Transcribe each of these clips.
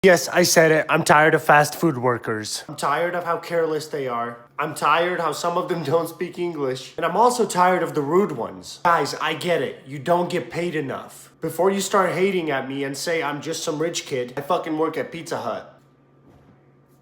Yes, I said it. I'm tired of fast food workers. I'm tired of how careless they are. I'm tired how some of them don't speak English. And I'm also tired of the rude ones. Guys, I get it. You don't get paid enough. Before you start hating at me and say I'm just some rich kid, I fucking work at Pizza Hut.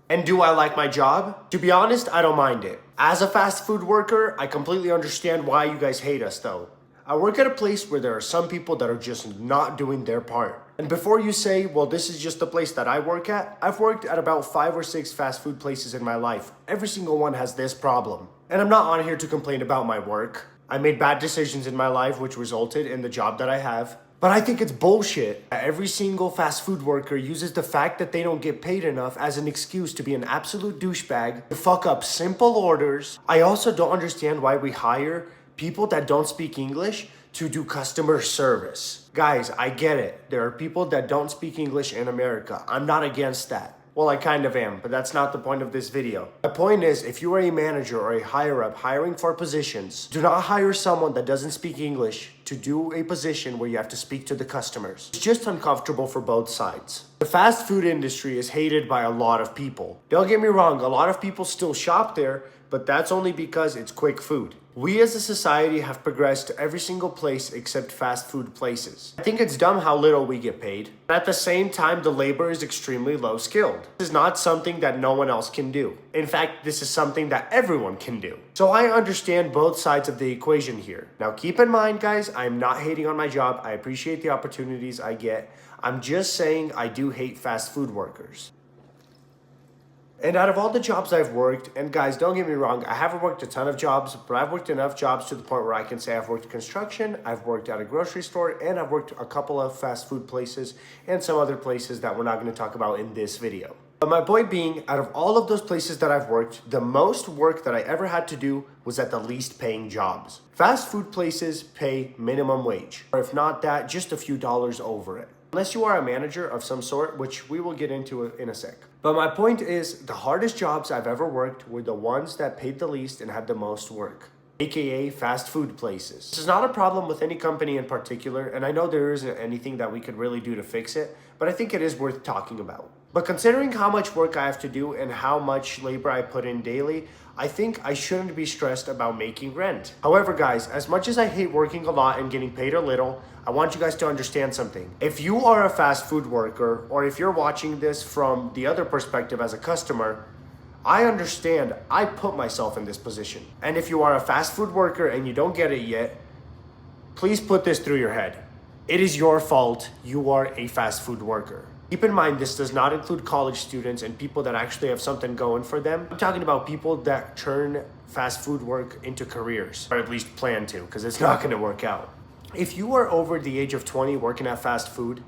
And do I like my job? To be honest, I don't mind it. As a fast food worker, I completely understand why you guys hate us though. I work at a place where there are some people that are just not doing their part. And before you say, well, this is just the place that I work at, I've worked at about 5 or 6 fast food places in my life. Every single one has this problem. And I'm not on here to complain about my work. I made bad decisions in my life which resulted in the job that I have. But I think it's bullshit that every single fast food worker uses the fact that they don't get paid enough as an excuse to be an absolute douchebag, to fuck up simple orders. I also don't understand why we hire people that don't speak English to do customer service. Guys, I get it. There are people that don't speak English in America. I'm not against that. Well, I kind of am, but that's not the point of this video. The point is, if you are a manager or a higher up hiring for positions, do not hire someone that doesn't speak English to do a position where you have to speak to the customers. It's just uncomfortable for both sides. The fast food industry is hated by a lot of people. Don't get me wrong, a lot of people still shop there, but that's only because it's quick food. We as a society have progressed to every single place except fast food places. I think it's dumb how little we get paid. At the same time, the labor is extremely low skilled. This is not something that no one else can do. In fact, this is something that everyone can do. So I understand both sides of the equation here. Now keep in mind, guys, I'm not hating on my job. I appreciate the opportunities I get. I'm just saying I do hate fast food workers. And out of all the jobs I've worked, and guys, don't get me wrong, I haven't worked a ton of jobs, but I've worked enough jobs to the point where I can say I've worked construction, I've worked at a grocery store, and I've worked a couple of fast food places and some other places that we're not going to talk about in this video. But my point being, out of all of those places that I've worked, the most work that I ever had to do was at the least paying jobs. Fast food places pay minimum wage, or if not that, just a few dollars over it. Unless you are a manager of some sort, which we will get into in a sec. But my point is, the hardest jobs I've ever worked were the ones that paid the least and had the most work, aka fast food places. This is not a problem with any company in particular, and I know there isn't anything that we could really do to fix it, but I think it is worth talking about. But considering how much work I have to do and how much labor I put in daily, I think I shouldn't be stressed about making rent. However, guys, as much as I hate working a lot and getting paid a little, I want you guys to understand something. If you are a fast food worker, or if you're watching this from the other perspective as a customer, I understand I put myself in this position. And if you are a fast food worker and you don't get it yet, please put this through your head. It is your fault you are a fast food worker. Keep in mind, this does not include college students and people that actually have something going for them. I'm talking about people that turn fast food work into careers, or at least plan to, because it's not going to work out. If you are over the age of 20 working at fast food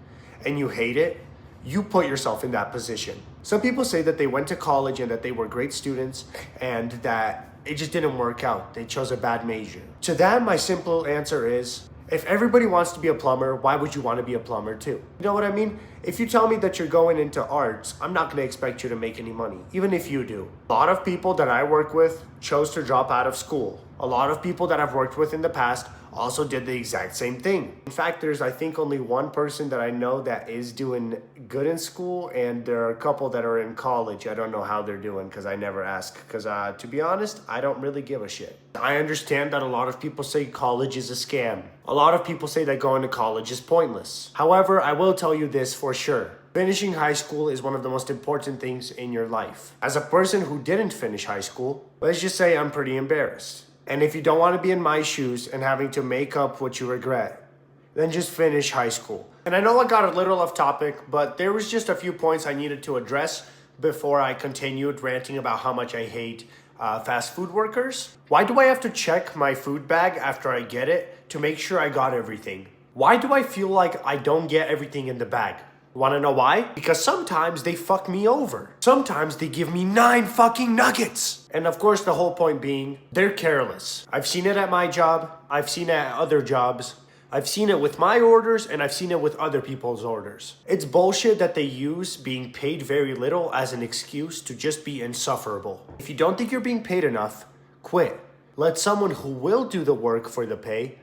and you hate it, you put yourself in that position. Some people say that they went to college and that they were great students and that it just didn't work out. They chose a bad major. To that, my simple answer is, if everybody wants to be a plumber, why would you want to be a plumber too? You know what I mean? If you tell me that you're going into arts, I'm not going to expect you to make any money, even if you do. A lot of people that I work with chose to drop out of school. A lot of people that I've worked with in the past also did the exact same thing. In fact, there's I think only one person that I know that is doing good in school, and there are a couple that are in college. I don't know how they're doing because I never ask, because to be honest, I don't really give a shit. I understand that a lot of people say college is a scam. A lot of people say that going to college is pointless. However, I will tell you this for sure. Finishing high school is one of the most important things in your life. As a person who didn't finish high school, let's just say I'm pretty embarrassed. And if you don't want to be in my shoes and having to make up what you regret, then just finish high school. And I know I got a little off topic, but there was just a few points I needed to address before I continued ranting about how much I hate fast food workers. Why do I have to check my food bag after I get it to make sure I got everything? Why do I feel like I don't get everything in the bag? Want to know why? Because sometimes they fuck me over. Sometimes they give me 9 fucking nuggets. And of course, the whole point being, they're careless. I've seen it at my job. I've seen it at other jobs. I've seen it with my orders, and I've seen it with other people's orders. It's bullshit that they use being paid very little as an excuse to just be insufferable. If you don't think you're being paid enough, quit. Let someone who will do the work for the pay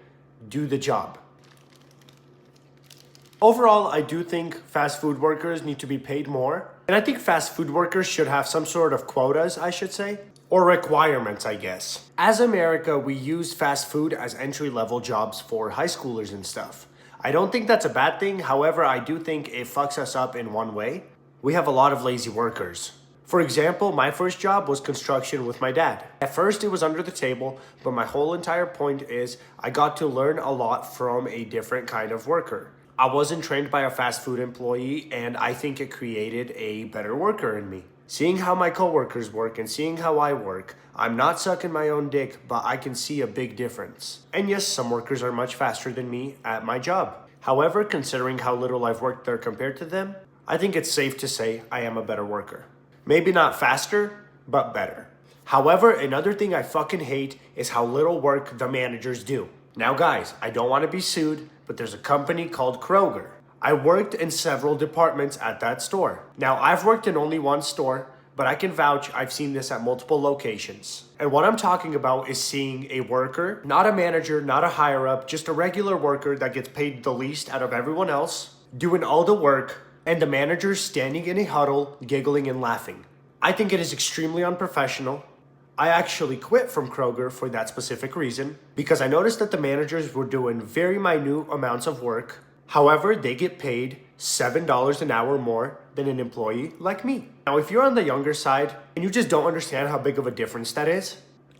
do the job. Overall, I do think fast food workers need to be paid more. And I think fast food workers should have some sort of quotas, I should say, or requirements, I guess. As America, we use fast food as entry-level jobs for high schoolers and stuff. I don't think that's a bad thing. However, I do think it fucks us up in one way. We have a lot of lazy workers. For example, my first job was construction with my dad. At first, it was under the table, but my whole entire point is I got to learn a lot from a different kind of worker. I wasn't trained by a fast food employee, and I think it created a better worker in me. Seeing how my coworkers work and seeing how I work, I'm not sucking my own dick, but I can see a big difference. And yes, some workers are much faster than me at my job. However, considering how little I've worked there compared to them, I think it's safe to say I am a better worker. Maybe not faster, but better. However, another thing I fucking hate is how little work the managers do. Now guys, I don't want to be sued, but there's a company called Kroger. I worked in several departments at that store. Now I've worked in only one store, but I can vouch I've seen this at multiple locations. And what I'm talking about is seeing a worker, not a manager, not a higher up, just a regular worker that gets paid the least out of everyone else, doing all the work, and the manager standing in a huddle, giggling and laughing. I think it is extremely unprofessional. I actually quit from Kroger for that specific reason because I noticed that the managers were doing very minute amounts of work. However, they get paid $7 an hour more than an employee like me. Now, if you're on the younger side and you just don't understand how big of a difference that is,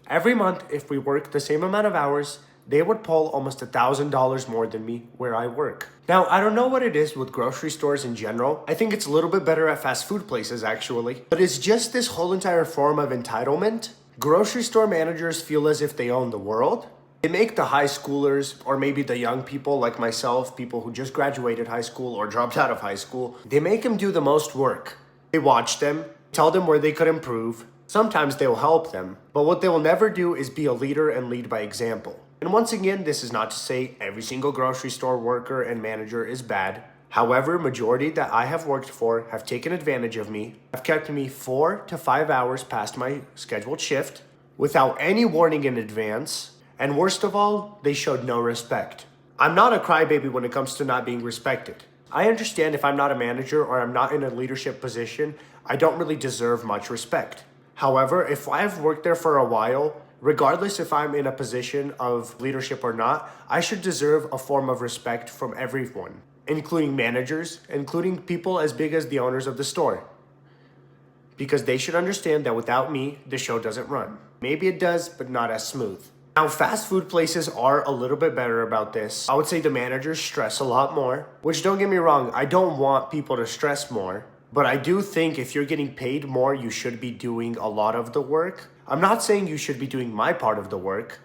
every month, if we work the same amount of hours, they would pull almost $1,000 more than me where I work. Now, I don't know what it is with grocery stores in general. I think it's a little bit better at fast food places actually, but it's just this whole entire form of entitlement. Grocery store managers feel as if they own the world. They make the high schoolers, or maybe the young people like myself, people who just graduated high school or dropped out of high school, they make them do the most work. They watch them, tell them where they could improve. Sometimes they'll help them, but what they will never do is be a leader and lead by example. And once again, this is not to say every single grocery store worker and manager is bad. However, majority that I have worked for have taken advantage of me, have kept me 4 to 5 hours past my scheduled shift without any warning in advance, and worst of all, they showed no respect. I'm not a crybaby when it comes to not being respected. I understand if I'm not a manager or I'm not in a leadership position, I don't really deserve much respect. However, if I've worked there for a while, regardless if I'm in a position of leadership or not, I should deserve a form of respect from everyone, including managers, including people as big as the owners of the store. Because they should understand that without me, the show doesn't run. Maybe it does, but not as smooth. Now, fast food places are a little bit better about this. I would say the managers stress a lot more, which don't get me wrong, I don't want people to stress more. But I do think if you're getting paid more, you should be doing a lot of the work. I'm not saying you should be doing my part of the work.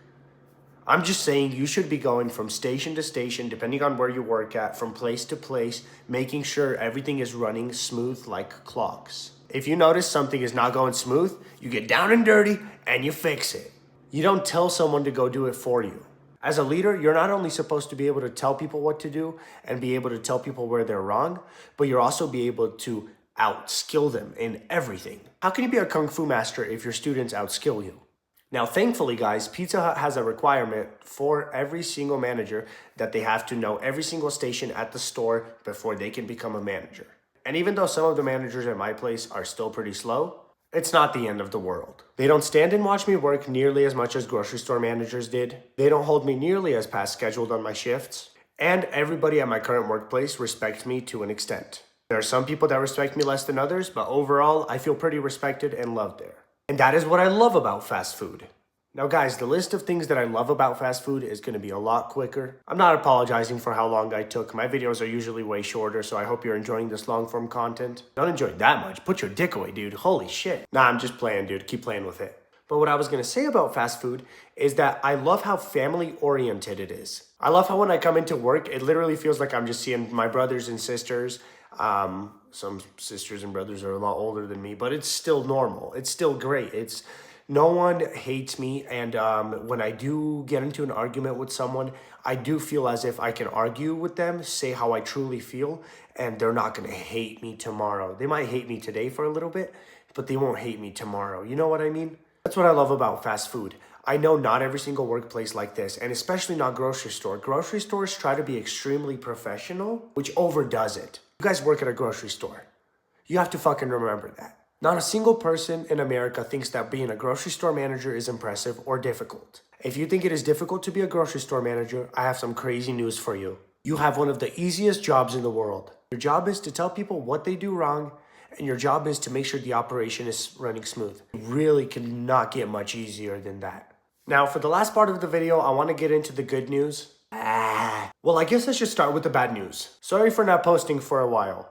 I'm just saying you should be going from station to station, depending on where you work at, from place to place, making sure everything is running smooth like clocks. If you notice something is not going smooth, you get down and dirty and you fix it. You don't tell someone to go do it for you. As a leader, you're not only supposed to be able to tell people what to do and be able to tell people where they're wrong, but you're also be able to outskill them in everything. How can you be a kung fu master if your students outskill you? Now, thankfully, guys, Pizza Hut has a requirement for every single manager that they have to know every single station at the store before they can become a manager. And even though some of the managers at my place are still pretty slow, it's not the end of the world. They don't stand and watch me work nearly as much as grocery store managers did. They don't hold me nearly as past scheduled on my shifts. And everybody at my current workplace respects me to an extent. There are some people that respect me less than others, but overall, I feel pretty respected and loved there. And that is what I love about fast food. Now guys, the list of things that I love about fast food is going to be a lot quicker. I'm not apologizing for how long I took. My videos are usually way shorter, so I hope you're enjoying this long form content. Don't enjoy it that much. Put your dick away, dude. Holy shit. Nah, I'm just playing, dude. Keep playing with it. But what I was going to say about fast food is that I love how family oriented it is. I love how when I come into work, it literally feels like I'm just seeing my brothers and sisters. Some sisters and brothers are a lot older than me, but it's still normal. It's still great. No one hates me, and when I do get into an argument with someone, I do feel as if I can argue with them, say how I truly feel, and they're not going to hate me tomorrow. They might hate me today for a little bit, but they won't hate me tomorrow. You know what I mean? That's what I love about fast food. I know not every single workplace like this, and especially not grocery store. Grocery stores try to be extremely professional, which overdoes it. You guys work at a grocery store. You have to fucking remember that. Not a single person in America thinks that being a grocery store manager is impressive or difficult. If you think it is difficult to be a grocery store manager, I have some crazy news for you. You have one of the easiest jobs in the world. Your job is to tell people what they do wrong, and your job is to make sure the operation is running smooth. It really cannot get much easier than that. Now, for the last part of the video, I want to get into the good news. Well, I guess I should start with the bad news. Sorry for not posting for a while.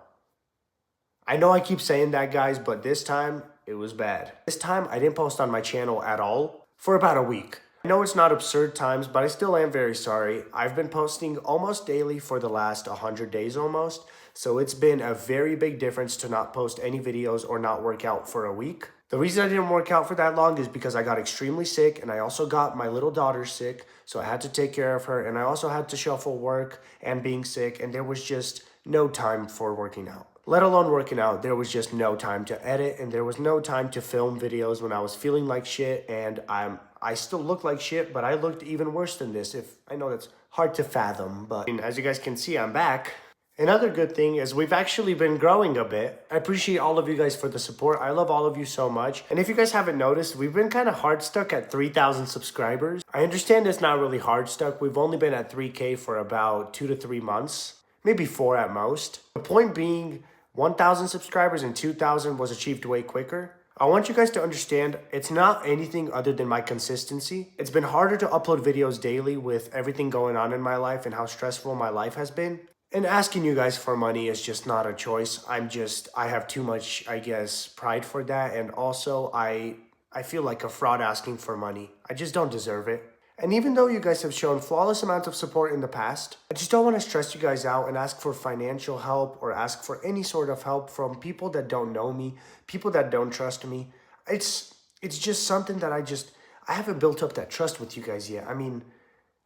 I know I keep saying that, guys, but this time, it was bad. This time, I didn't post on my channel at all for about a week. I know it's not absurd times, but I still am very sorry. I've been posting almost daily for the last 100 days almost, so it's been a very big difference to not post any videos or not work out for a week. The reason I didn't work out for that long is because I got extremely sick, and I also got my little daughter sick, so I had to take care of her, and I also had to shuffle work and being sick, and there was just no time for working out. Let alone working out, there was just no time to edit, and there was no time to film videos when I was feeling like shit, and I still look like shit, but I looked even worse than this. I know that's hard to fathom, but as you guys can see, I'm back. Another good thing is we've actually been growing a bit. I appreciate all of you guys for the support. I love all of you so much. And if you guys haven't noticed, we've been kind of hard stuck at 3,000 subscribers. I understand it's not really hard stuck. We've only been at 3K for about 2 to 3 months, maybe 4 at most. The point being, 1,000 subscribers and 2,000 was achieved way quicker. I want you guys to understand it's not anything other than my consistency. It's been harder to upload videos daily with everything going on in my life and how stressful my life has been. And asking you guys for money is just not a choice. I have too much, I guess, pride for that. And also I feel like a fraud asking for money. I just don't deserve it. And even though you guys have shown flawless amounts of support in the past, I just don't want to stress you guys out and ask for financial help or ask for any sort of help from people that don't know me, people that don't trust me. It's just something that I haven't built up that trust with you guys yet. I mean,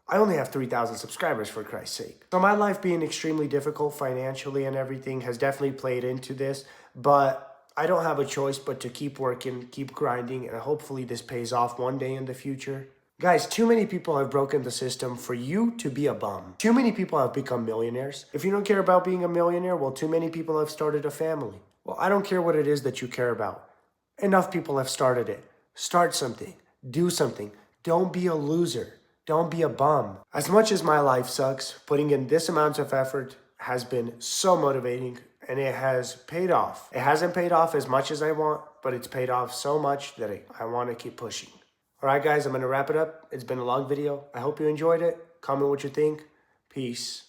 I only have 3,000 subscribers, for Christ's sake. So my life being extremely difficult financially and everything has definitely played into this, but I don't have a choice but to keep working, keep grinding, and hopefully this pays off one day in the future. Guys, too many people have broken the system for you to be a bum. Too many people have become millionaires. If you don't care about being a millionaire, well, too many people have started a family. Well, I don't care what it is that you care about. Enough people have started it. Start something. Do something. Don't be a loser. Don't be a bum. As much as my life sucks, putting in this amount of effort has been so motivating, and it has paid off. It hasn't paid off as much as I want, but it's paid off so much that I want to keep pushing. All right, guys, I'm going to wrap it up. It's been a long video. I hope you enjoyed it. Comment what you think. Peace.